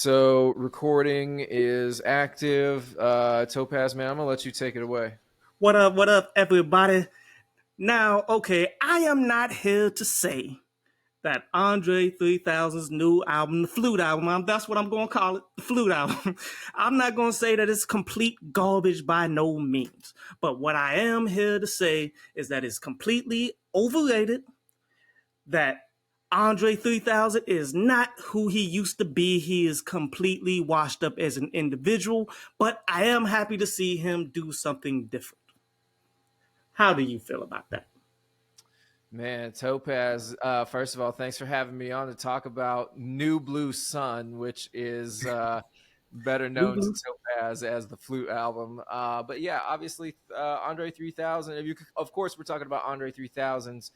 So recording is active. Topaz, man, I'm gonna let you take it away. What up, everybody? Now, okay, I am not here to say that Andre 3000's new album, the Flute album, that's what I'm going to call it, the Flute album. I'm not going to say that it's complete garbage by no means. But what I am here to say is that it's completely overrated, that Andre 3000 is not who he used to be. He is completely washed up as an individual, but I am happy to see him do something different. How do you feel about that? Man, Topaz, first of all, thanks for having me on to talk about New Blue Sun, which is better known to Topaz as the Flute album. But yeah, obviously, Andre 3000. Of course, we're talking about Andre 3000's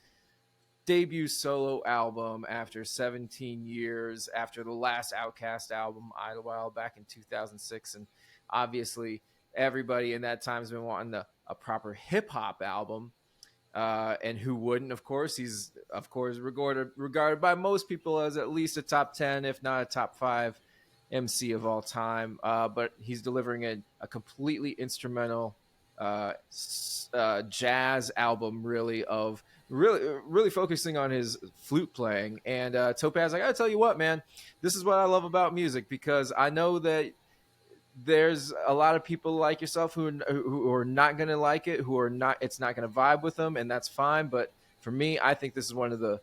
debut solo album after 17 years, after the last Outkast album, Idlewild, back in 2006. And obviously, everybody in that time has been wanting a proper hip hop album. And who wouldn't? Of course, he's regarded by most people as at least a top 10, if not a top 5 MC of all time. But he's delivering a completely instrumental jazz album, really focusing on his flute playing. And Topaz, I gotta tell you what, man, this is what I love about music, because I know that there's a lot of people like yourself who are not going to like it, it's not going to vibe with them, and that's fine. But for me, I think this is one of the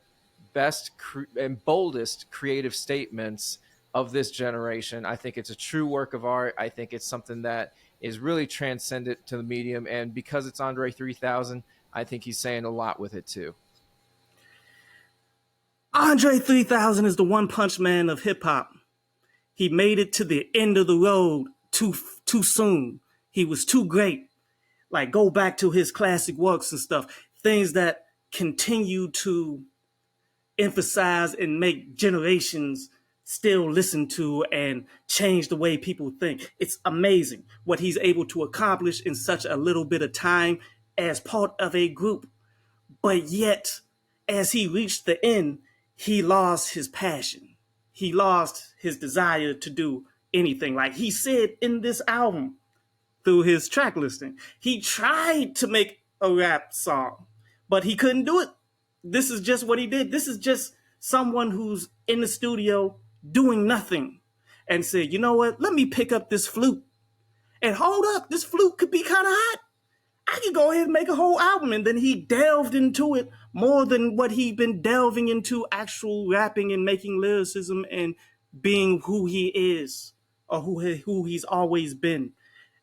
best and boldest creative statements of this generation. I think it's a true work of art. I think it's something that is really transcendent to the medium, and because it's Andre 3000, I think he's saying a lot with it too. Andre 3000 is the one punch man of hip hop. He made it to the end of the road too soon. He was too great. Like, go back to his classic works and stuff, things that continue to emphasize and make generations still listen to and change the way people think. It's amazing what he's able to accomplish in such a little bit of time as part of a group. But yet, as he reached the end, he lost his passion. He lost his desire to do anything. Like he said in this album, through his track listing, he tried to make a rap song, but he couldn't do it. This is just what he did. This is just someone who's in the studio doing nothing and said, you know what, let me pick up this flute. And hold up, this flute could be kind of hot. I could go ahead and make a whole album. And then he delved into it more than what he'd been delving into actual rapping and making lyricism and being who he is, or who he's always been.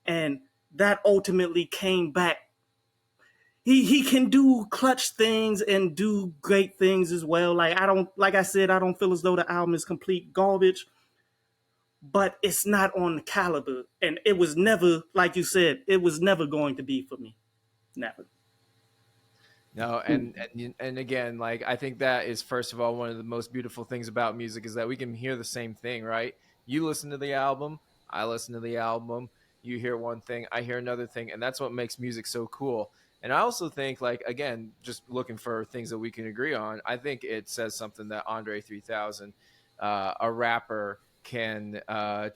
And that ultimately came back. He can do clutch things and do great things as well. Like I said, I don't feel as though the album is complete garbage, but it's not on the caliber. And it was never, like you said, it was never going to be for me. Never. No, and again, like, I think that is, first of all, one of the most beautiful things about music is that we can hear the same thing, right? You listen to the album, I listen to the album, you hear one thing, I hear another thing, and that's what makes music so cool. And I also think, like, again, just looking for things that we can agree on, I think it says something that Andre 3000, a rapper, can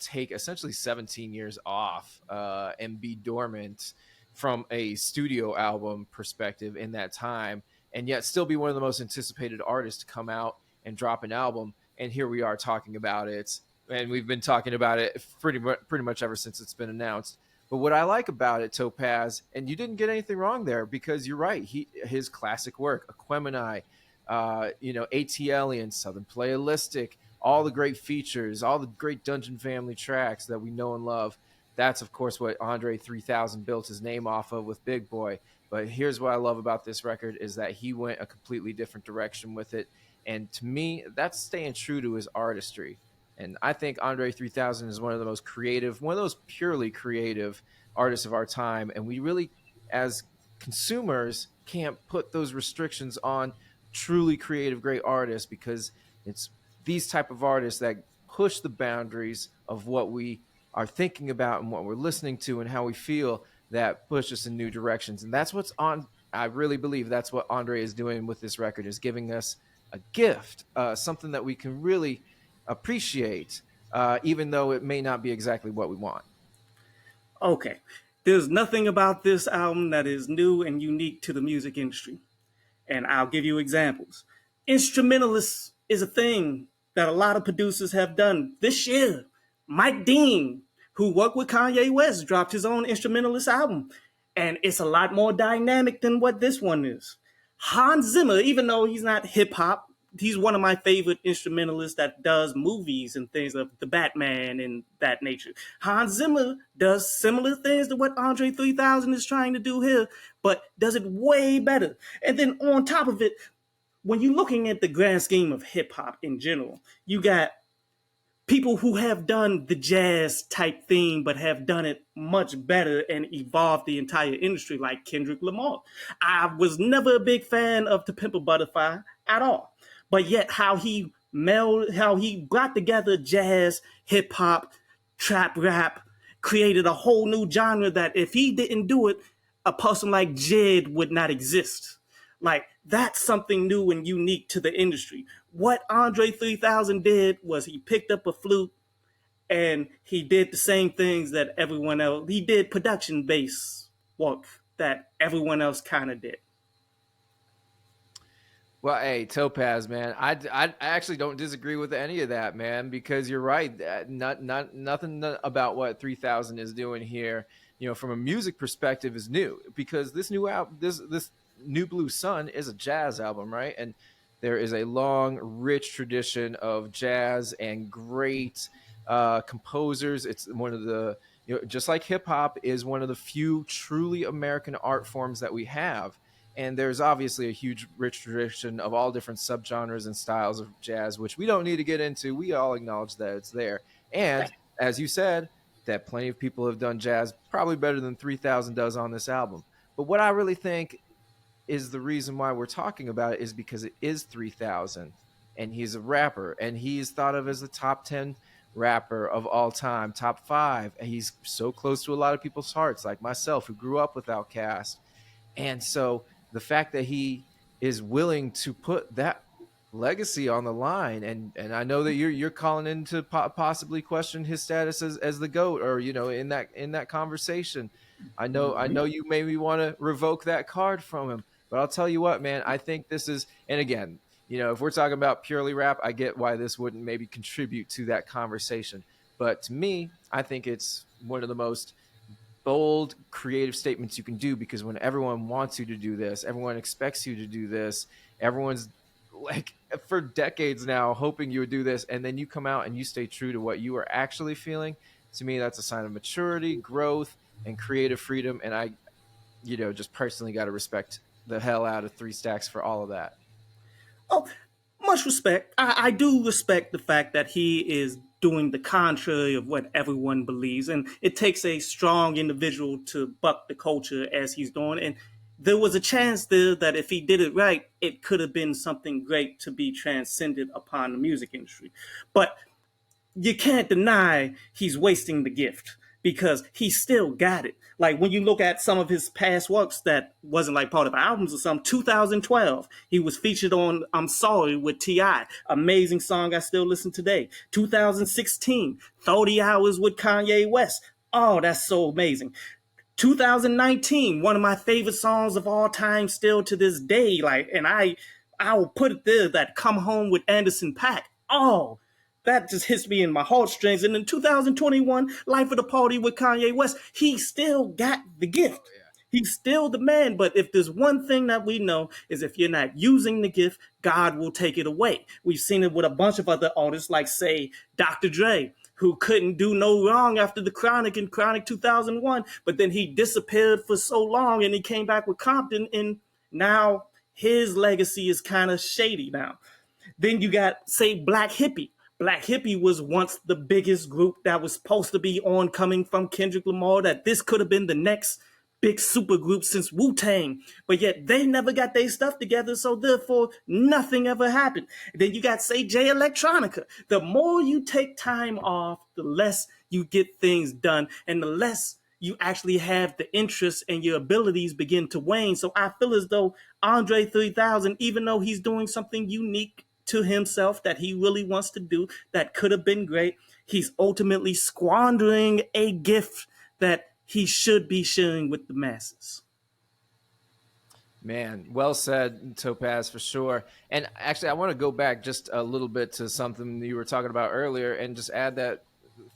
take essentially 17 years off and be dormant from a studio album perspective in that time, and yet still be one of the most anticipated artists to come out and drop an album. And here we are talking about it, and we've been talking about it pretty much ever since it's been announced. But what I like about it, Topaz, and you didn't get anything wrong there, because you're right. His classic work, Aquemini, ATLian, Southern Playalistic, all the great features, all the great Dungeon Family tracks that we know and love. That's, of course, what Andre 3000 built his name off of with Big Boy. But here's what I love about this record is that he went a completely different direction with it. And to me, that's staying true to his artistry. And I think Andre 3000 is one of the most creative, one of those purely creative artists of our time. And we really, as consumers, can't put those restrictions on truly creative, great artists, because it's these type of artists that push the boundaries of what we are thinking about and what we're listening to and how we feel, that push us in new directions. And that's what's on. I really believe that's what Andre is doing with this record, is giving us a gift, something that we can really appreciate, even though it may not be exactly what we want. Okay. There's nothing about this album that is new and unique to the music industry. And I'll give you examples. Instrumentalists is a thing that a lot of producers have done this year. Mike Dean, who worked with Kanye West, dropped his own instrumentalist album. And it's a lot more dynamic than what this one is. Hans Zimmer, even though he's not hip hop, he's one of my favorite instrumentalists that does movies and things of the Batman and that nature. Hans Zimmer does similar things to what Andre 3000 is trying to do here, but does it way better. And then on top of it, when you're looking at the grand scheme of hip hop in general, you got people who have done the jazz type thing, but have done it much better and evolved the entire industry, like Kendrick Lamar. I was never a big fan of the Pimp a Butterfly at all, but yet how he brought together jazz, hip hop, trap rap, created a whole new genre that if he didn't do it, a person like Jid would not exist. Like, that's something new and unique to the industry. What Andre 3000 did was he picked up a flute and he did the same things that everyone else, he did production based work that everyone else kind of did. Well, hey, Topaz, man, I actually don't disagree with any of that, man, because you're right. Nothing about what 3000 is doing here, from a music perspective is new, because this new album, this New Blue Sun is a jazz album, right? And there is a long, rich tradition of jazz and great composers. It's one of the, just like hip hop is one of the few truly American art forms that we have. And there's obviously a huge, rich tradition of all different subgenres and styles of jazz, which we don't need to get into. We all acknowledge that it's there. And as you said, that plenty of people have done jazz probably better than 3000 does on this album. But what I really think is the reason why we're talking about it is because it is 3000 and he's a rapper and he's thought of as the top 10 rapper of all time, top 5. And he's so close to a lot of people's hearts, like myself, who grew up with Outkast. And so the fact that he is willing to put that legacy on the line, and I know that you're calling in to possibly question his status as the GOAT, or in that conversation. I know you maybe want to revoke that card from him, but I'll tell you what, man, I think this is, and again, if we're talking about purely rap, I get why this wouldn't maybe contribute to that conversation. But to me, I think it's one of the most bold, creative statements you can do, because when everyone wants you to do this, everyone expects you to do this, everyone's like for decades now hoping you would do this, and then you come out and you stay true to what you are actually feeling. To me, that's a sign of maturity, growth, and creative freedom. And I, just personally got to respect the hell out of 3 Stacks for all of that. Oh, much respect. I do respect the fact that he is doing the contrary of what everyone believes. And it takes a strong individual to buck the culture as he's doing. And there was a chance there that if he did it right, it could have been something great to be transcended upon the music industry. But you can't deny he's wasting the gift, because he still got it. Like when you look at some of his past works that wasn't like part of albums or something, 2012, he was featured on I'm Sorry with T.I. Amazing song I still listen today. 2016, 30 Hours with Kanye West. Oh, that's so amazing. 2019, one of my favorite songs of all time still to this day. Like, and I will put it there, that Come Home with Anderson .Paak. Oh, that just hits me in my heartstrings. And in 2021, Life of the Party with Kanye West, he still got the gift. Oh, yeah. He's still the man. But if there's one thing that we know is if you're not using the gift, God will take it away. We've seen it with a bunch of other artists, like, say, Dr. Dre, who couldn't do no wrong after the Chronic in Chronic 2001, but then he disappeared for so long and he came back with Compton, and now his legacy is kind of shady now. Then you got, say, Black Hippie. Black Hippie was once the biggest group that was supposed to be on, coming from Kendrick Lamar, that this could have been the next big super group since Wu-Tang, but yet they never got their stuff together, so therefore nothing ever happened. And then you got, say, Jay Electronica. The more you take time off, the less you get things done, and the less you actually have the interest, and your abilities begin to wane. So I feel as though Andre 3000, even though he's doing something unique to himself that he really wants to do, that could have been great, He's ultimately squandering a gift that he should be sharing with the masses. Man, well said, Topaz, for sure. And actually, I want to go back just a little bit to something you were talking about earlier and just add that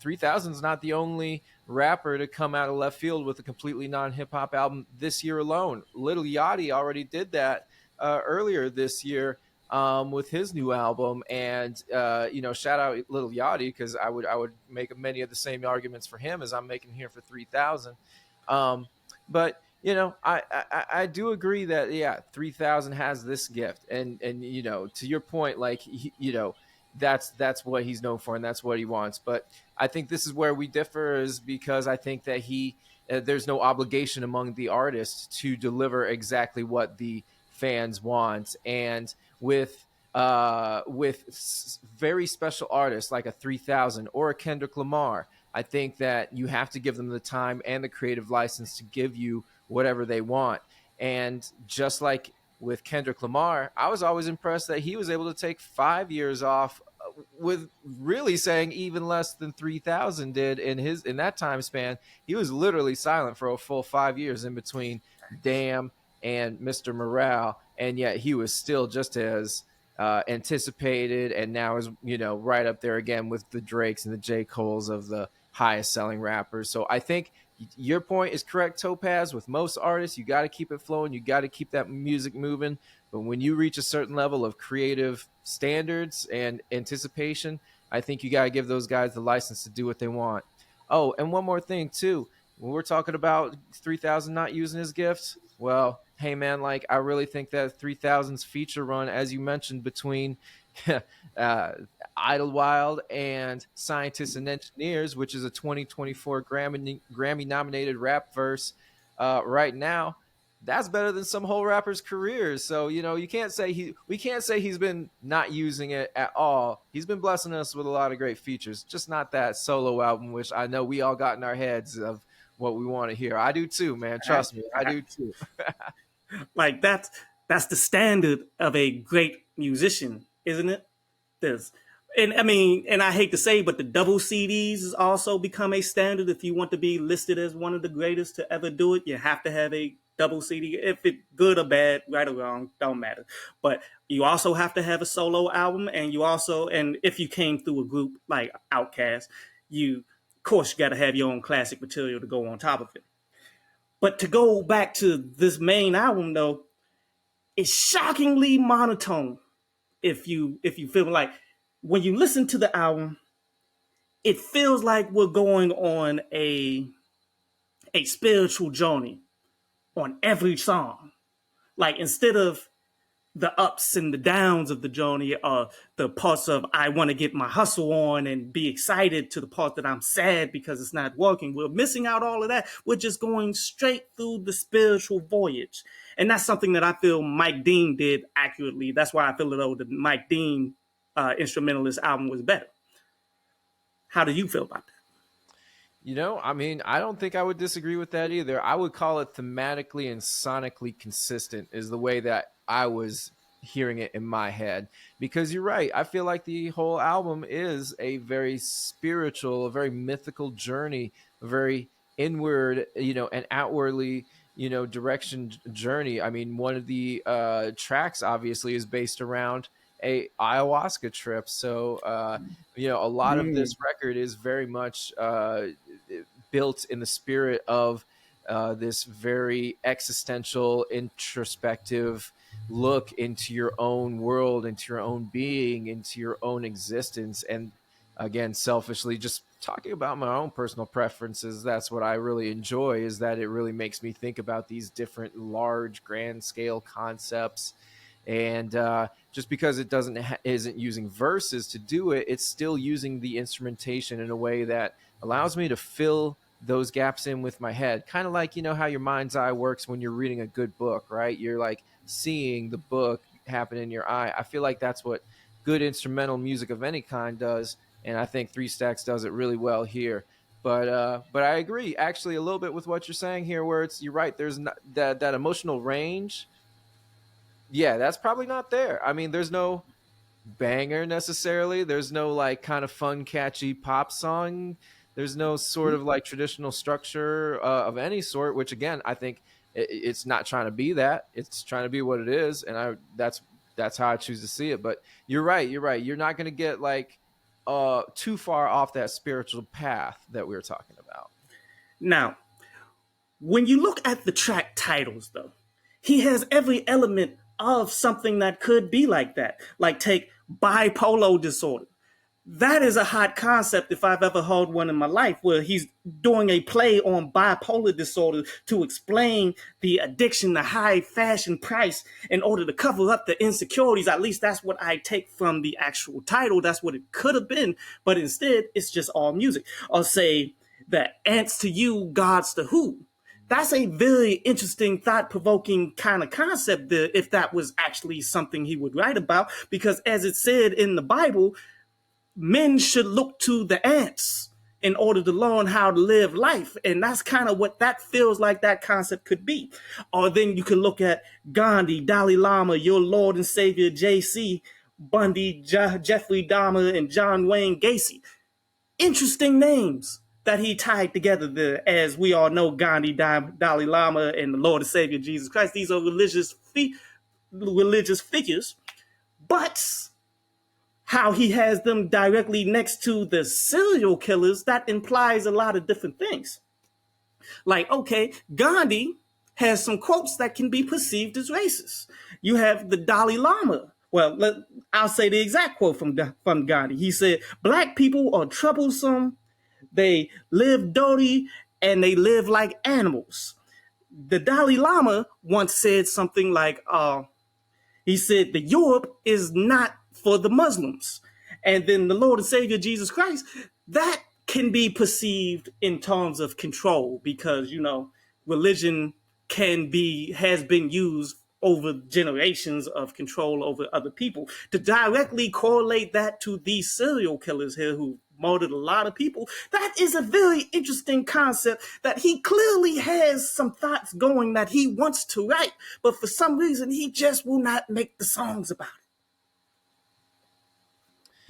3000 is not the only rapper to come out of left field with a completely non hip hop album this year alone. Lil Yachty already did that earlier this year with his new album. And, shout out Lil Yachty because I would make many of the same arguments for him as I'm making here for 3000. But I do agree that, yeah, 3000 has this gift, and to your point, like that's what he's known for and that's what he wants. But I think this is where we differ, is because I think that there's no obligation among the artists to deliver exactly what the fans want. And with very special artists like a 3000 or a Kendrick Lamar, I think that you have to give them the time and the creative license to give you whatever they want. And just like with Kendrick Lamar, I was always impressed that he was able to take 5 years off, with really saying even less than 3000 did in that time span. He was literally silent for a full 5 years in between Damn and Mr. Morale, and yet he was still just as anticipated, and now is right up there again with the Drakes and the J. Coles of the highest selling rappers. So I think your point is correct, Topaz. With most artists, you got to keep it flowing, you got to keep that music moving. But when you reach a certain level of creative standards and anticipation, I think you got to give those guys the license to do what they want. Oh, and one more thing too. When we're talking about 3000 not using his gifts, well, hey man, like I really think that 3000's feature run, as you mentioned, between uh, Idlewild and Scientists and Engineers, which is a 2024 Grammy nominated rap verse right now, that's better than some whole rappers' careers. So you can't say we can't say he's been not using it at all. He's been blessing us with a lot of great features, just not that solo album, which I know we all got in our heads of what we want to hear. I do too, man. Trust me, I do too. Like that's the standard of a great musician, isn't it? This, and I mean, and I hate to say, but the double CDs has also become a standard. If you want to be listed as one of the greatest to ever do it, you have to have a double CD. If it's good or bad, right or wrong, don't matter. But you also have to have a solo album, and if you came through a group like Outkast, of course, you got to have your own classic material to go on top of it. But to go back to this main album, though, it's shockingly monotone. If you feel like when you listen to the album, it feels like we're going on a spiritual journey on every song. Like instead of the ups and the downs of the journey, the parts of I want to get my hustle on and be excited, to the part that I'm sad because it's not working. We're missing out all of that. We're just going straight through the spiritual voyage. And that's something that I feel Mike Dean did accurately. That's why I feel though the Mike Dean instrumentalist album was better. How do you feel about that? I mean, I don't think I would disagree with that either. I would call it thematically and sonically consistent, is the way that I was hearing it in my head. Because you're right. I feel like the whole album is a very spiritual, a very mythical journey, a very inward, and outwardly, direction journey. I mean, one of the tracks obviously is based around a ayahuasca trip. So, a lot of this record is very much built in the spirit of this very existential, introspective look into your own world, into your own being, into your own existence. And again, selfishly, just talking about my own personal preferences, that's what I really enjoy, is that it really makes me think about these different large grand scale concepts. And just because it isn't using verses to do it, it's still using the instrumentation in a way that allows me to fill those gaps in with my head. Kind of like, how your mind's eye works when you're reading a good book, right? You're like seeing the book happen in your eye. I feel like that's what good instrumental music of any kind does, and I think Three Stacks does it really well here. But I agree actually a little bit with what you're saying here, where you're right. There's not, that emotional range. Yeah, that's probably not there. I mean, there's no banger necessarily. There's no like kind of fun, catchy pop song. There's no sort of like traditional structure of any sort. Which again, I think it's not trying to be that. It's trying to be what it is, and that's how I choose to see it. But you're right. You're right. You're not going to get like too far off that spiritual path that we were talking about. Now, when you look at the track titles, though, he has every element of something that could be like that. Like, take bipolar disorder. That is a hot concept if I've ever heard one in my life, where he's doing a play on bipolar disorder to explain the addiction to high fashion price in order to cover up the insecurities. At least that's what I take from the actual title. That's what it could have been. But instead, it's just all music. Or say, the ants to you, gods to who. That's a very interesting, thought provoking kind of concept there, if that was actually something he would write about. Because as it said in the Bible, men should look to the ants in order to learn how to live life. And that's kind of what that feels like that concept could be. Or then you can look at Gandhi, Dalai Lama, your Lord and Savior, J.C. Bundy, Jeffrey Dahmer, and John Wayne Gacy. Interesting names that he tied together there. As we all know, Gandhi, Dalai Lama, and the Lord and Savior, Jesus Christ. These are religious figures. But how he has them directly next to the serial killers, that implies a lot of different things. Like, okay, Gandhi has some quotes that can be perceived as racist. You have the Dalai Lama. Well, I'll say the exact quote from Gandhi. He said, "Black people are troublesome, they live dirty, and they live like animals." The Dalai Lama once said something like, he said, "The Europe is not for the Muslims." And then the Lord and Savior Jesus Christ, that can be perceived in terms of control, because, religion has been used over generations of control over other people. To directly correlate that to these serial killers here who murdered a lot of people, that is a very interesting concept that he clearly has some thoughts going that he wants to write, but for some reason he just will not make the songs about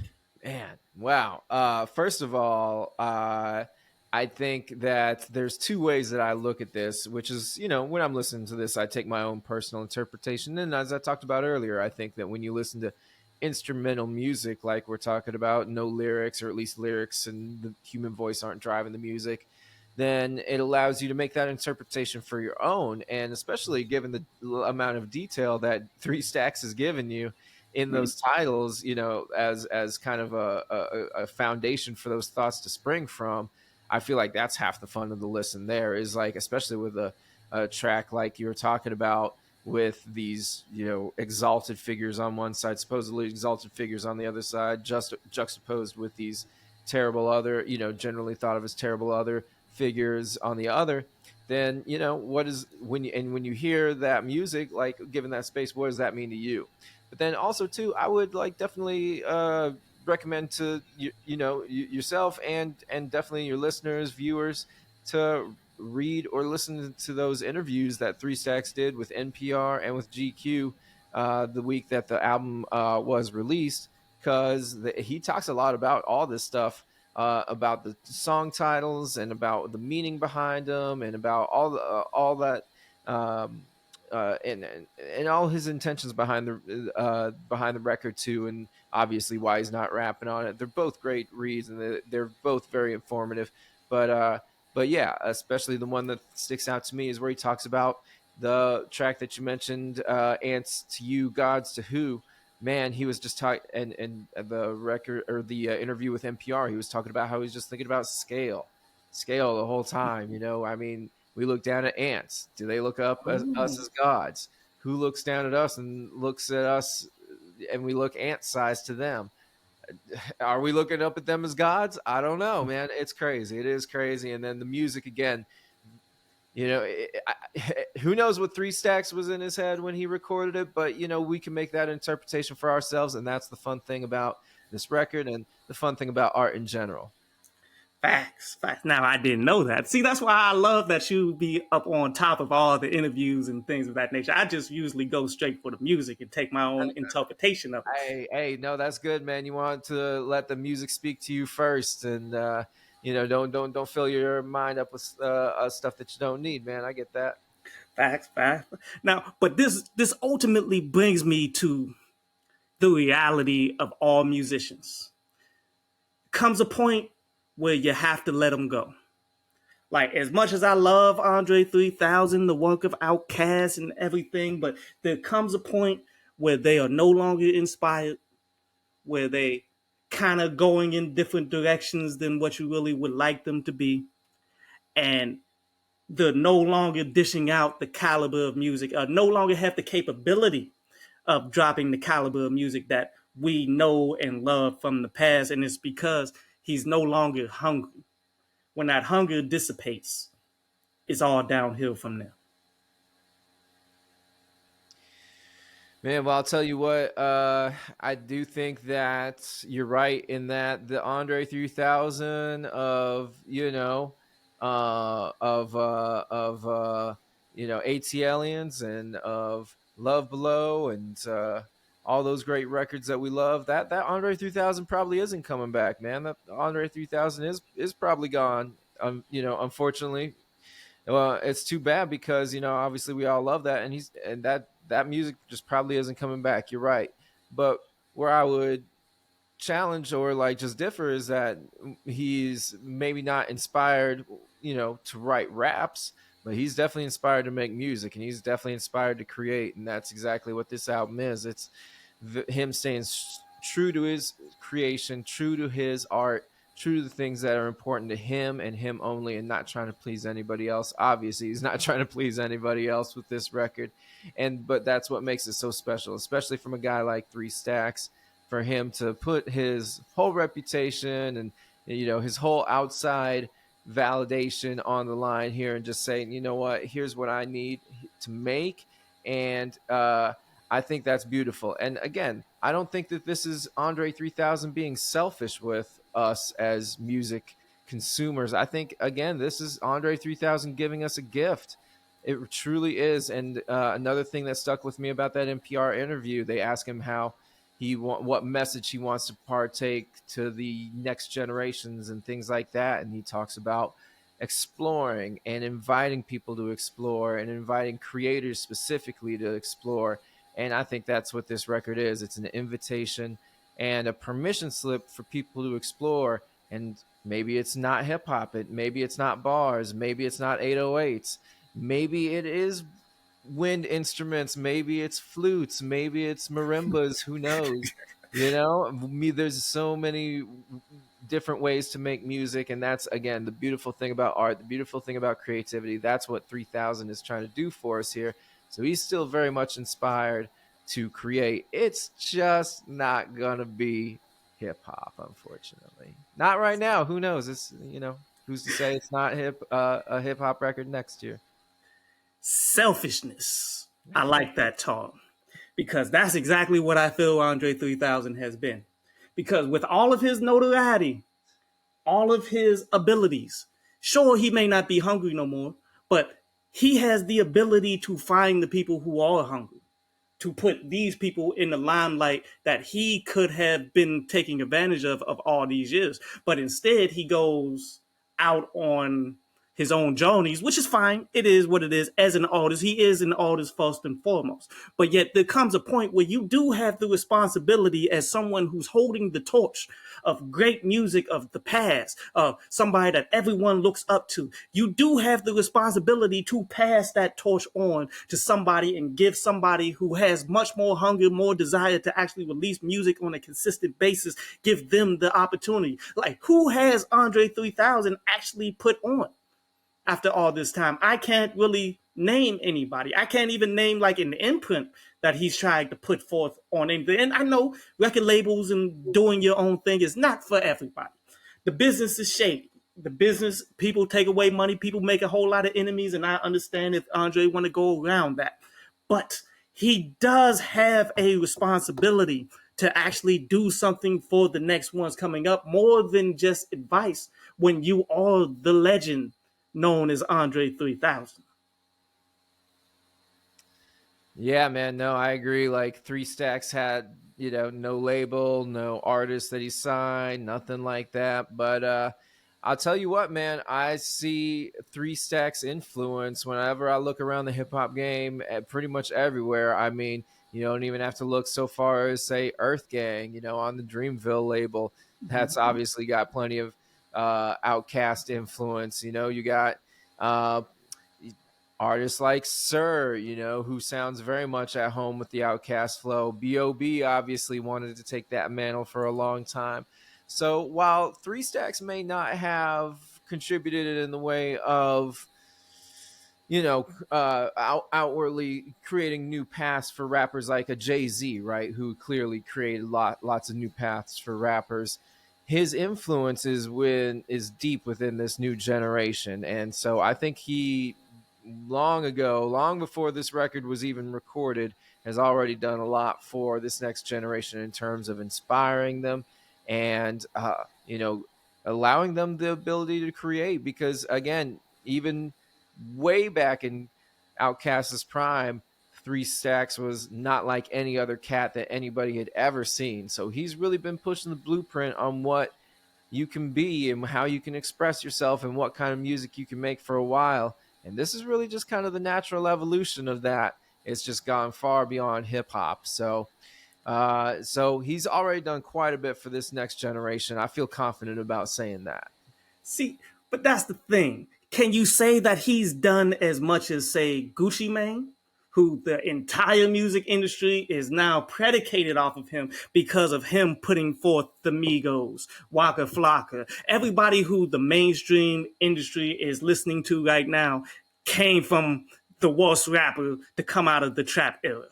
it. Man, wow. First of all, I think that there's two ways that I look at this, which is, when I'm listening to this, I take my own personal interpretation. And as I talked about earlier, I think that when you listen to instrumental music, like we're talking about, no lyrics, or at least lyrics and the human voice aren't driving the music, then it allows you to make that interpretation for your own. And especially given the amount of detail that Three Stacks has given you in those titles, as kind of a foundation for those thoughts to spring from, I feel like that's half the fun of the listen. There is, like, especially with a track like you were talking about, with these, exalted figures on one side, supposedly exalted figures on the other side, just juxtaposed with these terrible other, generally thought of as terrible other figures on the other. Then, what is, when you hear that music, like, given that space, what does that mean to you? But then also too, I would like definitely recommend to yourself and definitely your listeners, viewers, to read or listen to those interviews that Three Stacks did with NPR and with GQ the week that the album was released, because he talks a lot about all this stuff, about the song titles and about the meaning behind them, and about all that. And all his intentions behind the record too, and obviously why he's not rapping on it. They're both great reads, and they're both very informative. But yeah, especially the one that sticks out to me is where he talks about the track that you mentioned, "Ants to You, Gods to Who." Man, he was just talking, and the record, or the interview with NPR, he was talking about how he was just thinking about scale the whole time. I mean, we look down at ants. Do they look up at us as gods? Who looks down at us and looks at us, and we look ant sized to them? Are we looking up at them as gods? I don't know, man. It's crazy. It is crazy. And then the music again. Who knows what Three Stacks was in his head when he recorded it? But we can make that interpretation for ourselves, and that's the fun thing about this record and the fun thing about art in general. Facts, facts. Now I didn't know that. See, that's why I love that you be up on top of all the interviews and things of that nature. I just usually go straight for the music and take my own interpretation of it. Hey, no, that's good, man. You want to let the music speak to you first, and don't fill your mind up with stuff that you don't need, man. I get that. Facts, facts. Now, but this ultimately brings me to the reality of all musicians. Comes a point where you have to let them go. Like, as much as I love Andre 3000, the work of Outkast and everything, but there comes a point where they are no longer inspired, where they kind of going in different directions than what you really would like them to be, and they're no longer dishing out the caliber of music, or no longer have the capability of dropping the caliber of music that we know and love from the past. And it's because he's no longer hungry. When that hunger dissipates, it's all downhill from there. Man, well, I'll tell you what. I do think that you're right in that the Andre 3000 of AT Aliens and of Love Below and all those great records that we love. That Andre 3000 probably isn't coming back, man. That Andre 3000 is probably gone. Unfortunately, well, it's too bad because obviously we all love that, and that music just probably isn't coming back. You're right, but where I would challenge or like just differ is that he's maybe not inspired, to write raps, but he's definitely inspired to make music, and he's definitely inspired to create, and that's exactly what this album is. It's him staying true to his creation, true to his art, true to the things that are important to him and him only, and not trying to please anybody else. Obviously, he's not trying to please anybody else with this record, but that's what makes it so special, especially from a guy like Three Stacks, for him to put his whole reputation and his whole outside validation on the line here and just saying, you know what, here's what I need to make. And I think that's beautiful. And again, I don't think that this is Andre 3000 being selfish with us as music consumers. I think, again, this is Andre 3000 giving us a gift. It truly is. And another thing that stuck with me about that NPR interview, they asked him how what message he wants to partake to the next generations and things like that. And he talks about exploring and inviting people to explore and inviting creators specifically to explore. And I think that's what this record is. It's an invitation and a permission slip for people to explore. And maybe it's not hip hop. Maybe it's not bars. Maybe it's not 808s. Maybe it is wind instruments. Maybe it's flutes. Maybe it's marimbas. Who knows? There's so many different ways to make music, and that's, again, the beautiful thing about art, the beautiful thing about creativity. That's what 3000 is trying to do for us here. So he's still very much inspired to create. It's just not gonna be hip hop, unfortunately. Not right now. Who knows? It's who's to say it's not a hip hop record next year? Selfishness. I like that talk because that's exactly what I feel Andre 3000 has been. Because with all of his notoriety, all of his abilities, sure, he may not be hungry no more, but he has the ability to find the people who are hungry, to put these people in the limelight that he could have been taking advantage of all these years. But instead, he goes out on his own journeys, which is fine. It is what it is. As an artist, he is an artist first and foremost. But yet there comes a point where you do have the responsibility as someone who's holding the torch of great music of the past, of somebody that everyone looks up to. You do have the responsibility to pass that torch on to somebody and give somebody who has much more hunger, more desire to actually release music on a consistent basis, give them the opportunity. Like, who has Andre 3000 actually put on? After all this time, I can't really name anybody. I can't even name like an imprint that he's trying to put forth on anything. And I know record labels and doing your own thing is not for everybody. The business is shady. The business, people take away money, people make a whole lot of enemies, and I understand if Andre want to go around that. But he does have a responsibility to actually do something for the next ones coming up more than just advice when you are the legend known as Andre 3000. Yeah, man. No, I agree. Like Three Stacks had, no label, no artist that he signed, nothing like that. But I'll tell you what, man, I see Three Stacks influence whenever I look around the hip hop game at pretty much everywhere. I mean, you don't even have to look so far as say Earth Gang, on the Dreamville label. That's obviously got plenty of outcast influence. You got uh artists like Sir, who sounds very much at home with the Outcast flow. B.O.B. obviously wanted to take that mantle for a long time. So while Three Stacks may not have contributed in the way of, outwardly creating new paths for rappers like a Jay-Z, right, who clearly created lots of new paths for rappers. His influence is deep within this new generation, and so I think he long ago, long before this record was even recorded, has already done a lot for this next generation in terms of inspiring them and allowing them the ability to create. Because again, even way back in Outkast's prime, Three Stacks was not like any other cat that anybody had ever seen. So he's really been pushing the blueprint on what you can be and how you can express yourself and what kind of music you can make for a while. And this is really just kind of the natural evolution of that. It's just gone far beyond hip hop. So he's already done quite a bit for this next generation. I feel confident about saying that. See, but that's the thing. Can you say that he's done as much as, say, Gucci Mane, who the entire music industry is now predicated off of him because of him putting forth the Migos, Waka Flocka, everybody who the mainstream industry is listening to right now came from the worst rapper to come out of the trap era.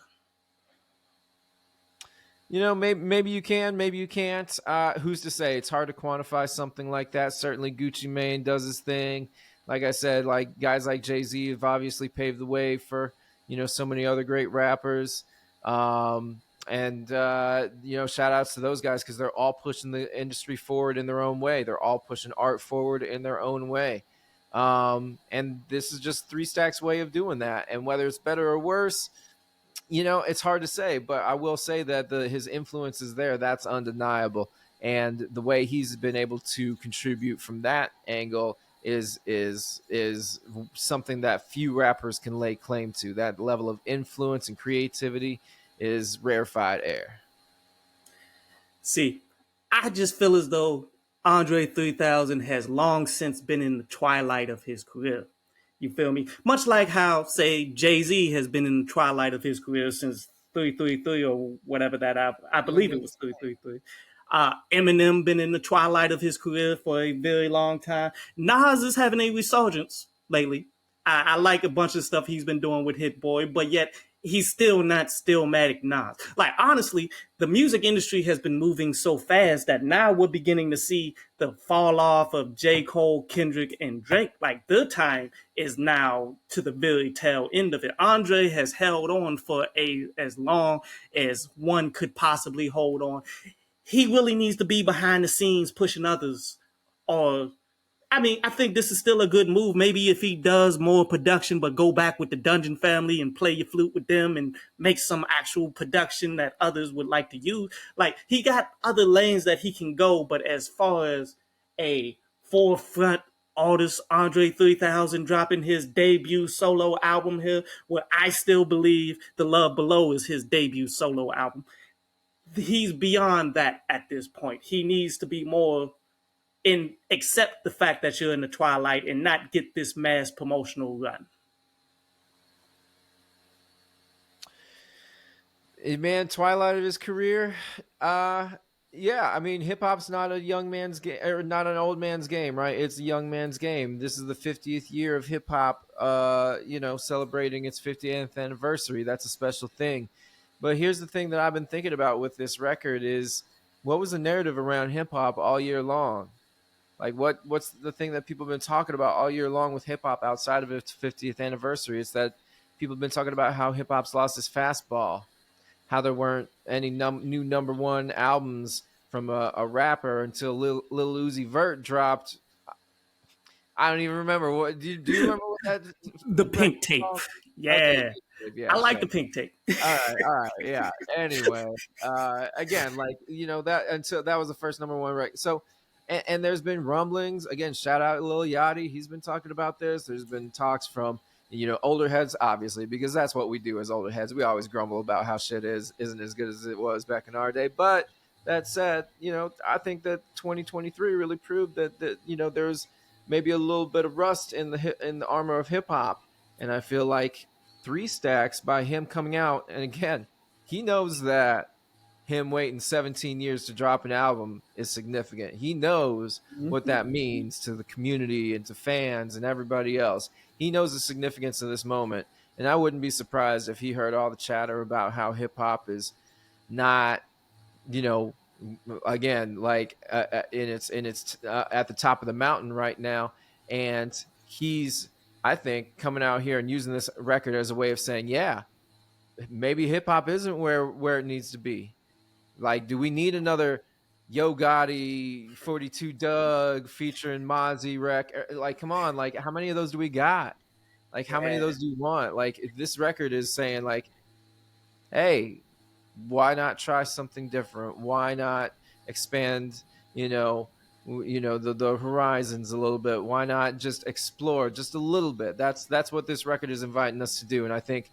Maybe you can, maybe you can't. Who's to say? It's hard to quantify something like that. Certainly, Gucci Mane does his thing. Like I said, like guys like Jay-Z have obviously paved the way for so many other great rappers. And shout outs to those guys because they're all pushing the industry forward in their own way. They're all pushing art forward in their own way. And this is just Three Stacks' way of doing that. And whether it's better or worse, it's hard to say, but I will say that his influence is there. That's undeniable. And the way he's been able to contribute from that angle is something that few rappers can lay claim to. That level of influence and creativity is rarefied air. See, I just feel as though Andre 3000 has long since been in the twilight of his career. You feel me? Much like how, say, Jay-Z has been in the twilight of his career since 333 or whatever that I believe it was 333. Eminem been in the twilight of his career for a very long time. Nas is having a resurgence lately. I like a bunch of stuff he's been doing with Hit Boy, but yet he's still not Stillmatic Nas. Like, honestly, the music industry has been moving so fast that now we're beginning to see the fall off of J. Cole, Kendrick, and Drake. Like, their time is now to the very tail end of it. Andre has held on for as long as one could possibly hold on. He really needs to be behind the scenes pushing others, or I mean, I think this is still a good move. Maybe if he does more production, but go back with the Dungeon family and play your flute with them and make some actual production that others would like to use. Like, he got other lanes that he can go, but as far as a forefront artist, Andre 3000 dropping his debut solo album here, where I still believe The Love Below is his debut solo album. He's beyond that at this point. He needs to be more and accept the fact that you're in the twilight and not get this mass promotional run. Man, twilight of his career. Yeah, I mean, hip hop's not a young man's game or not an old man's game, right? It's a young man's game. This is the 50th year of hip hop, celebrating its 50th anniversary. That's a special thing. But here's the thing that I've been thinking about with this record is what was the narrative around hip hop all year long? Like what's the thing that people have been talking about all year long with hip hop outside of its 50th anniversary? It's that people have been talking about how hip hop's lost its fastball. how there weren't any new number one albums from a rapper until Lil Uzi Vert dropped. I don't even remember what. Do you remember what that The record pink was tape. called? Okay, Yeah. yeah, I like sure. the pink tape. All right, yeah. Anyway, again, like that, and so that was the first number one record. So, and there's been rumblings. Again, shout out Lil Yachty. He's been talking about this. There's been talks from older heads, obviously, because that's what we do as older heads. We always grumble about how shit isn't as good as it was back in our day. But that said, I think that 2023 really proved that there's maybe a little bit of rust in the armor of hip hop, and I feel like Three Stacks by him coming out. And again, he knows that him waiting 17 years to drop an album is significant. He knows what that means to the community and to fans and everybody else. He knows the significance of this moment. And I wouldn't be surprised if he heard all the chatter about how hip hop is not, you know, again, like in its at the top of the mountain right now. And he's, I think, coming out here and using this record as a way of saying, yeah, maybe hip hop isn't where it needs to be. Like, do we need another Yo Gotti 42 Doug featuring Mozzie rec? Like, come on, like, how many of those do we got? Like, how many of Yeah. those do you want? Like, this record is saying, like, hey, why not try something different? Why not expand, the horizons a little bit? Why not just explore just a little bit? That's what this record is inviting us to do. And I think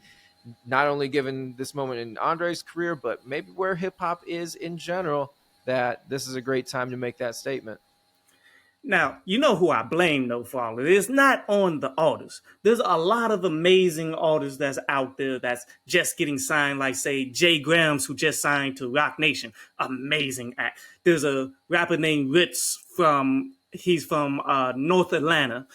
not only given this moment in Andre's career, but maybe where hip hop is in general, that this is a great time to make that statement. Now, you know who I blame though for all of this? Not on the artists. There's a lot of amazing artists that's out there that's just getting signed, like say Jay Grams, who just signed to Rock Nation. Amazing act. There's a rapper named Ritz he's from North Atlanta.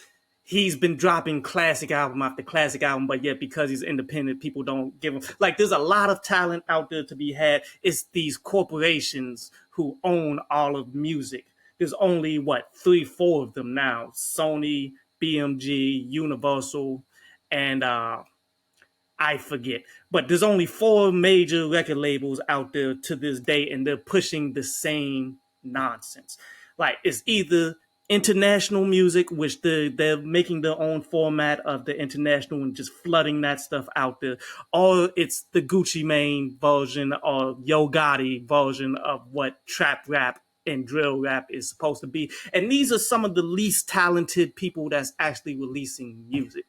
He's been dropping classic album after classic album, but yet because he's independent, people don't give him. Like, there's a lot of talent out there to be had. It's these corporations who own all of music. There's only what 3, 4 of them now: Sony, BMG, Universal, and I forget. But there's only 4 major record labels out there to this day, and they're pushing the same nonsense. Like, it's either international music, which they're making their own format of the international and just flooding that stuff out there, or it's the Gucci Mane version or Yo Gotti version of what trap rap and drill rap is supposed to be. And these are some of the least talented people that's actually releasing music.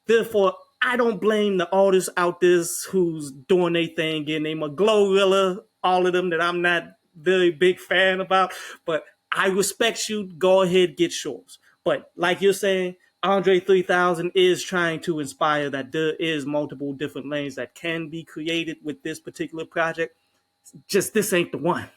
Therefore, I don't blame the artists out there who's doing their thing, getting name a Glorilla, all of them that I'm not very big fan about. But I respect you. Go ahead, get yours. But like you're saying, Andre 3000 is trying to inspire that there is multiple different lanes that can be created with this particular project. Just this ain't the one.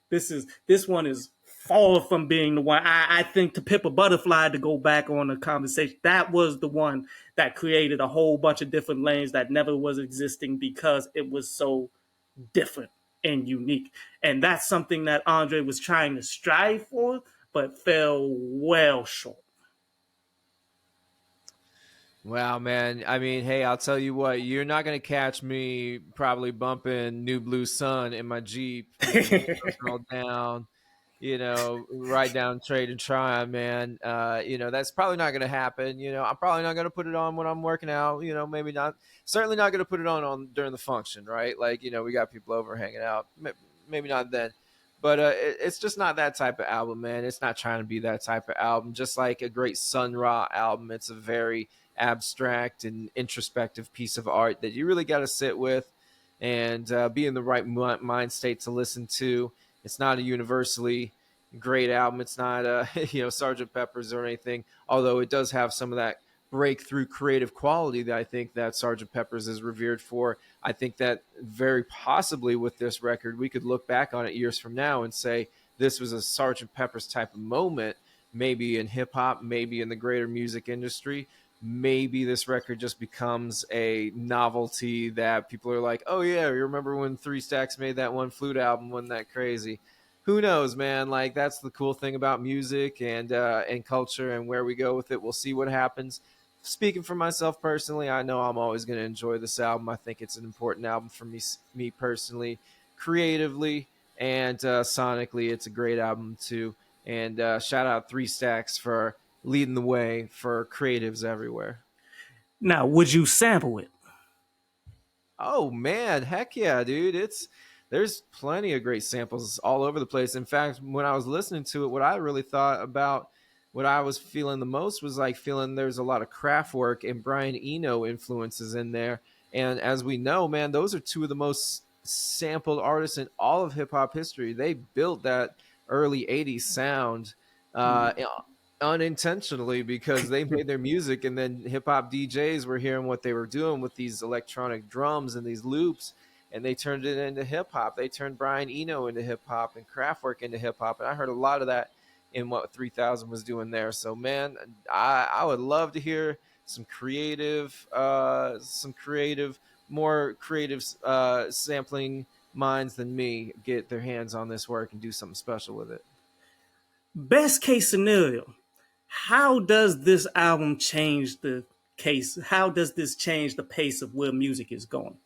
This one is far from being the one. I think to Pimp a Butterfly, to go back on the conversation, that was the one that created a whole bunch of different lanes that never was existing because it was so different and unique. And that's something that Andre was trying to strive for, but fell well short. Wow, man. I mean, hey, I'll tell you what, you're not going to catch me probably bumping New Blue Sun in my Jeep, all down, right down Trade and Try, man. That's probably not going to happen. I'm probably not going to put it on when I'm working out, maybe not, certainly not going to put it on during the function, right? Like, we got people over hanging out, maybe not then. But it's just not that type of album, man. It's not trying to be that type of album. Just like a great Sun Ra album, it's a very abstract and introspective piece of art that you really got to sit with and be in the right mind state to listen to. It's not a universally great album. It's not Sergeant Pepper's or anything, although it does have some of that breakthrough creative quality that I think that Sergeant Pepper's is revered for. I think that very possibly with this record, we could look back on it years from now and say this was a Sergeant Pepper's type of moment, maybe in hip hop, maybe in the greater music industry. Maybe this record just becomes a novelty that people are like, oh yeah, you remember when Three Stacks made that one Flute album? Wasn't that crazy? Who knows, man? Like, that's the cool thing about music and culture and where we go with it. We'll see what happens. speaking for myself personally, I know I'm always going to enjoy this album. I think it's an important album for me personally, creatively and sonically. It's a great album too. And shout out Three Stacks for leading the way for creatives everywhere. Now, would you sample it? Oh man, heck yeah, dude. There's plenty of great samples all over the place. In fact, when I was listening to it, what I really thought about what I was feeling the most was like feeling there's a lot of craft work and Brian Eno influences in there. And as we know, man, those are two of the most sampled artists in all of hip hop history. They built that early 80s sound uh, unintentionally because they made their music and then hip hop DJs were hearing what they were doing with these electronic drums and these loops and they turned it into hip hop. They turned Brian Eno into hip hop and Kraftwerk into hip hop. And I heard a lot of that in what 3000 was doing there. So man, I would love to hear some creative, more creative sampling minds than me get their hands on this work and do something special with it. Best case scenario, how does this album change the case? How does this change the pace of where music is going?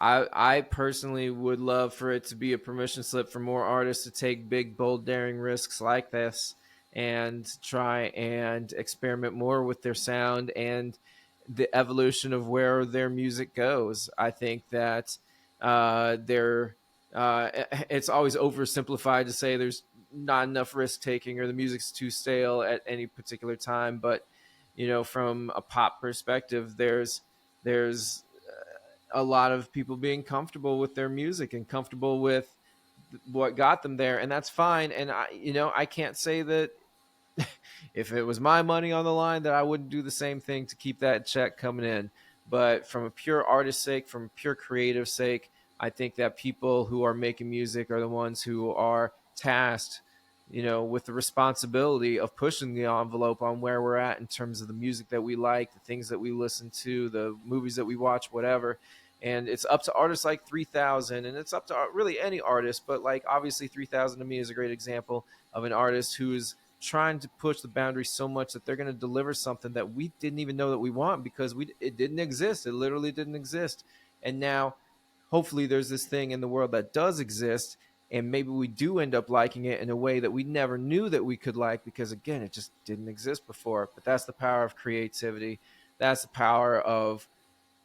I personally would love for it to be a permission slip for more artists to take big, bold, daring risks like this and try and experiment more with their sound and the evolution of where their music goes. I think that they're it's always oversimplified to say there's not enough risk taking or the music's too stale at any particular time. But from a pop perspective, there's a lot of people being comfortable with their music and comfortable with what got them there, and that's fine. And I can't say that if it was my money on the line that I wouldn't do the same thing to keep that check coming in. But from a pure artist sake, from a pure creative sake, I think that people who are making music are the ones who are tasked, with the responsibility of pushing the envelope on where we're at in terms of the music that we like, the things that we listen to, the movies that we watch, whatever. And it's up to artists like 3000, and it's up to really any artist, but like obviously 3000 to me is a great example of an artist who is trying to push the boundaries so much that they're going to deliver something that we didn't even know that we want because it didn't exist. It literally didn't exist. And now hopefully there's this thing in the world that does exist, and maybe we do end up liking it in a way that we never knew that we could like because again it just didn't exist before. But that's the power of creativity. That's the power of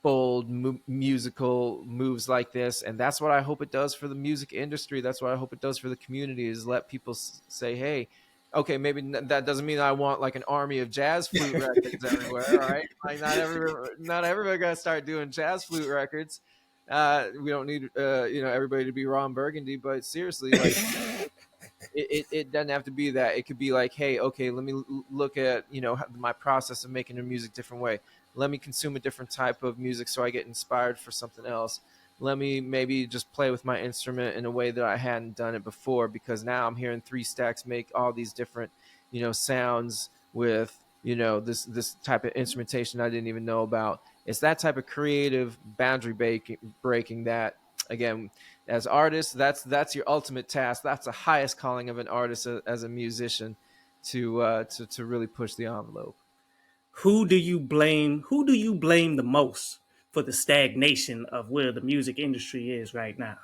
bold musical moves like this, and that's what I hope it does for the music industry. That's what I hope it does for the community, is let people say, hey, okay, maybe that doesn't mean I want like an army of jazz flute records everywhere. All right, like not everybody got to start doing jazz flute records. We don't need everybody to be Ron Burgundy, but seriously, like it doesn't have to be that. It could be like, hey, okay, let me look at my process of making a music different way. Let me consume a different type of music so I get inspired for something else. Let me maybe just play with my instrument in a way that I hadn't done it before, because now I'm hearing Three Stacks make all these different sounds with this type of instrumentation I didn't even know about. It's that type of creative boundary breaking that, again, as artists, that's your ultimate task. That's the highest calling of an artist as a musician, to really push the envelope. Who do you blame the most for the stagnation of where the music industry is right now?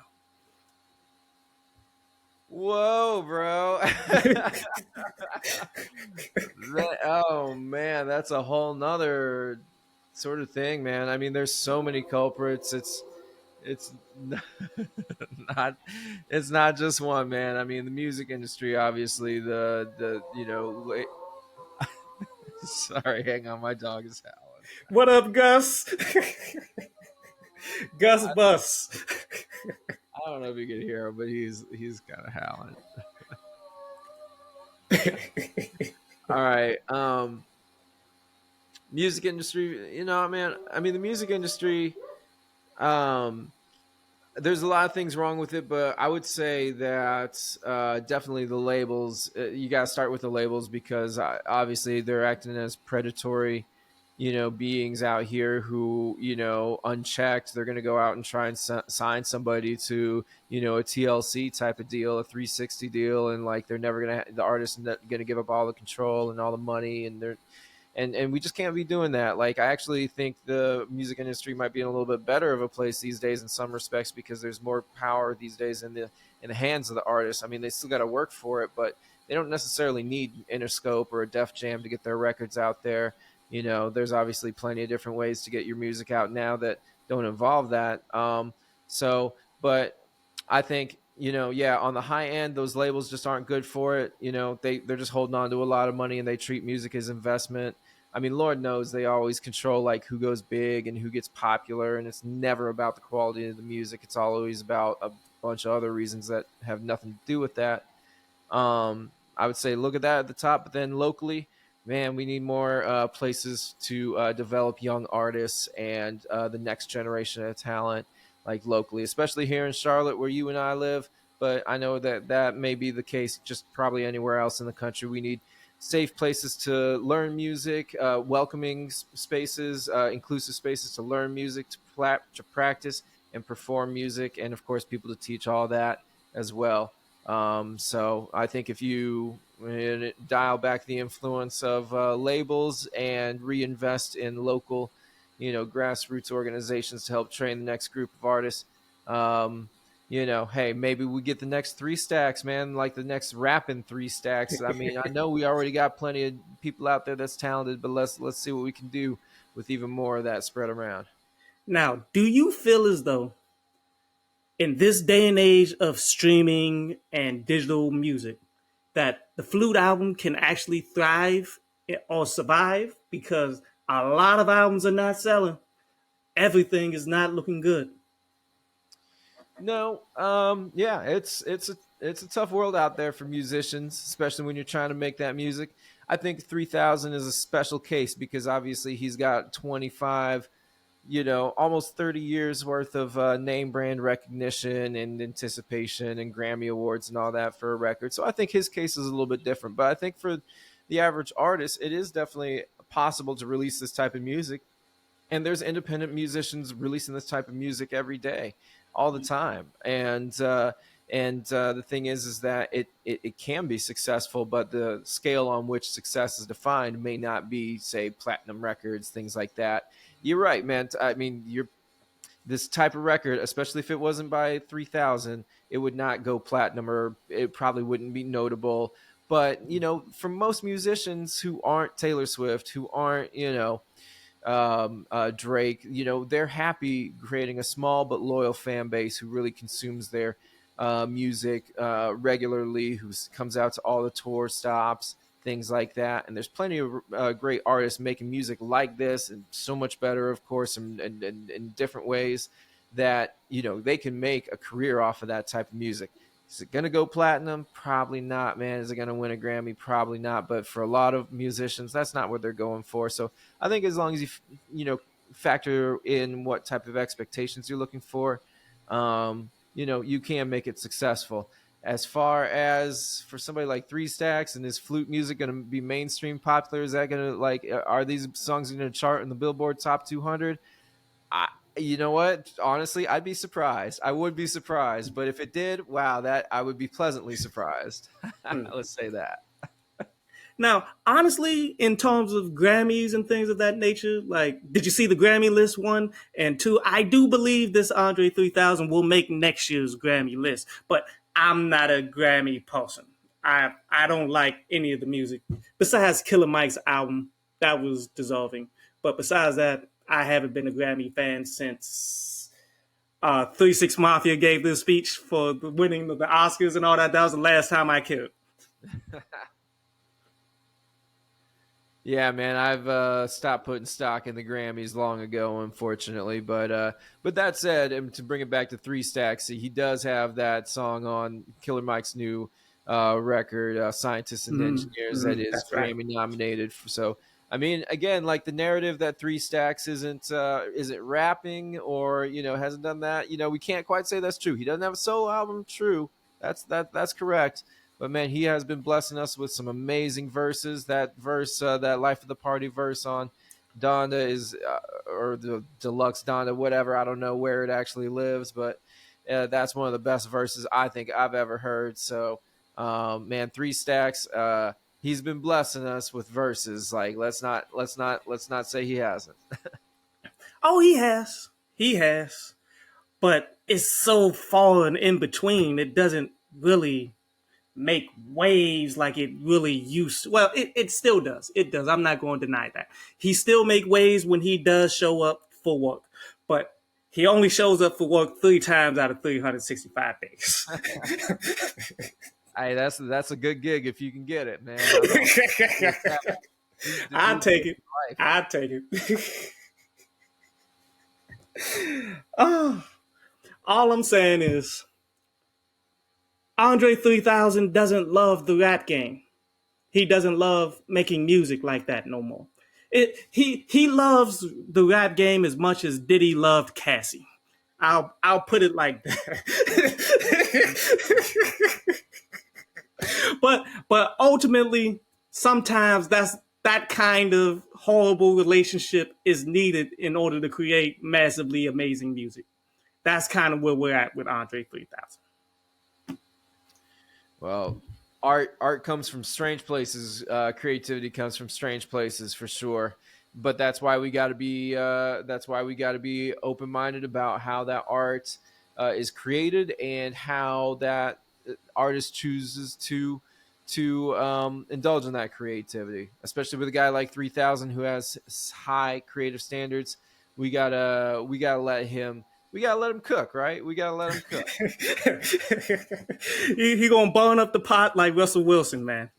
Whoa, bro. Oh man, that's a whole nother sort of thing, man. I mean, there's so many culprits. It's not it's not just one, man. I mean, the music industry, obviously, the sorry, hang on, my dog is howling. What up, Gus? Gus Bus. I don't know if you can hear him, but he's kind of howling. All right. Music industry, man. I mean, the music industry, um, there's a lot of things wrong with it, but I would say that definitely the labels. You got to start with the labels because obviously they're acting as predatory, beings out here who, unchecked, they're going to go out and try and sign somebody to, a TLC type of deal, a 360 deal, and like they're never going to, the artist is going to give up all the control and all the money, and they're and we just can't be doing that. Like, I actually think the music industry might be in a little bit better of a place these days in some respects, because there's more power these days in the hands of the artists. I mean, they still got to work for it, but they don't necessarily need Interscope or a Def Jam to get their records out there. There's obviously plenty of different ways to get your music out now that don't involve that. But I think, yeah, on the high end, those labels just aren't good for it. They're just holding on to a lot of money, and they treat music as investment. I mean, Lord knows they always control like who goes big and who gets popular, and it's never about the quality of the music. It's always about a bunch of other reasons that have nothing to do with that. I would say look at that at the top, but then locally, man, we need more places to develop young artists and the next generation of talent, like locally, especially here in Charlotte where you and I live. But I know that that may be the case just probably anywhere else in the country. We need safe places to learn music, welcoming spaces, inclusive spaces to learn music, to practice and perform music, and of course, people to teach all that as well. So I think if you dial back the influence of labels and reinvest in local, grassroots organizations to help train the next group of artists, hey, maybe we get the next three stacks, man, like the next rapping three stacks. I mean, I know we already got plenty of people out there that's talented, but let's see what we can do with even more of that spread around. Now, do you feel as though in this day and age of streaming and digital music that the Flute album can actually thrive or survive? Because a lot of albums are not selling. Everything is not looking good. No, yeah, it's a tough world out there for musicians, especially when you're trying to make that music. I think 3000 is a special case because obviously he's got 25, almost 30 years worth of name brand recognition and anticipation and Grammy awards and all that for a record. So I think his case is a little bit different. But I think for the average artist, it is definitely possible to release this type of music, and there's independent musicians releasing this type of music every day, all the time. And the thing is that it can be successful, but the scale on which success is defined may not be, say, platinum records, things like that. You're right, man. I mean, you're this type of record, especially if it wasn't by 3000, it would not go platinum, or it probably wouldn't be notable. But for most musicians who aren't Taylor Swift, who aren't Drake, they're happy creating a small but loyal fan base who really consumes their music regularly, who comes out to all the tour stops, things like that. And there's plenty of great artists making music like this, and so much better, of course, in different ways that they can make a career off of that type of music. Is it going to go platinum? Probably not, man. Is it going to win a Grammy? Probably not. But for a lot of musicians, that's not what they're going for. So I think as long as factor in what type of expectations you're looking for, you can make it successful. As far as for somebody like Three Stacks and his flute music going to be mainstream popular, is that going to are these songs going to chart in the Billboard Top 200? You know what? Honestly, I'd be surprised. I would be surprised, but if it did, wow, that I would be pleasantly surprised. Hmm. Let's say that. Now, honestly, in terms of Grammys and things of that nature, like, did you see the Grammy list? One and two, I do believe this Andre 3000 will make next year's Grammy list, but I'm not a Grammy person. I don't like any of the music besides Killer Mike's album that was dissolving. But besides that, I haven't been a Grammy fan since 36 Mafia gave this speech for the winning the Oscars and all that. That was the last time I cared. Yeah, man, I've stopped putting stock in the Grammys long ago, unfortunately. But that said, and to bring it back to Three Stacks, he does have that song on Killer Mike's new record, "Scientists and Engineers," that is That's right. Grammy nominated. So, I mean, again, like the narrative that Three Stacks isn't rapping, or hasn't done that. We can't quite say that's true. He doesn't have a solo album. True, that's correct. But man, he has been blessing us with some amazing verses. That verse, that "Life of the Party" verse on Donda is, or the deluxe Donda, whatever. I don't know where it actually lives, but that's one of the best verses I think I've ever heard. So, man, Three Stacks, he's been blessing us with verses. Like, let's not say he hasn't. Oh, he has, but it's so far and in between. It doesn't really make waves like it really used to. Well, it still does. It does. I'm not going to deny that. He still make waves when he does show up for work, but he only shows up for work 3 times out of 365 days. Hey, that's a good gig if you can get it, man. I mean, the I dude's take living it. life. I take it. Oh, all I'm saying is Andre 3000 doesn't love the rap game. He doesn't love making music like that no more. He loves the rap game as much as Diddy loved Cassie. I'll put it like that. but ultimately, sometimes that kind of horrible relationship is needed in order to create massively amazing music. That's kind of where we're at with Andre 3000. Well, art comes from strange places. Creativity comes from strange places for sure. But that's why we got to be open minded about how that art is created and how that artist chooses to indulge in that creativity. Especially with a guy like 3000 who has high creative standards, we gotta let him cook, right? We gotta let him cook. He gonna burn up the pot like Russell Wilson, man.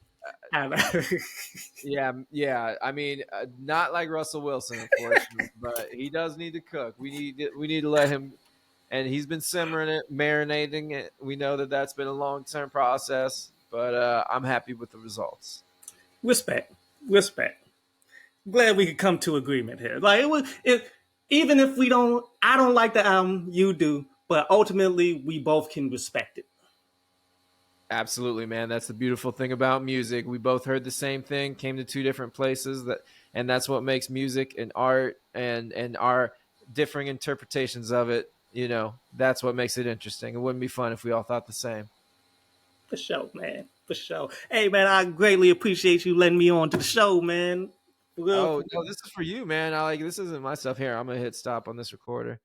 Yeah, yeah. I mean, not like Russell Wilson, unfortunately, but he does need to cook. We need to let him, and he's been simmering it, marinating it. We know that that's been a long term process, but I'm happy with the results. Respect, respect. Glad we could come to agreement here. Like it was, even if we don't, I don't like the album, you do, but ultimately we both can respect it. Absolutely, man. That's the beautiful thing about music. We both heard the same thing, came to two different places, and that's what makes music and art and our differing interpretations of it. That's what makes it interesting. It wouldn't be fun if we all thought the same. For sure, man. For sure. Hey, man, I greatly appreciate you letting me on to the show, man. For real, Oh for no, real. this is for you, man. I like this isn't my stuff here. I'm gonna hit stop on this recorder.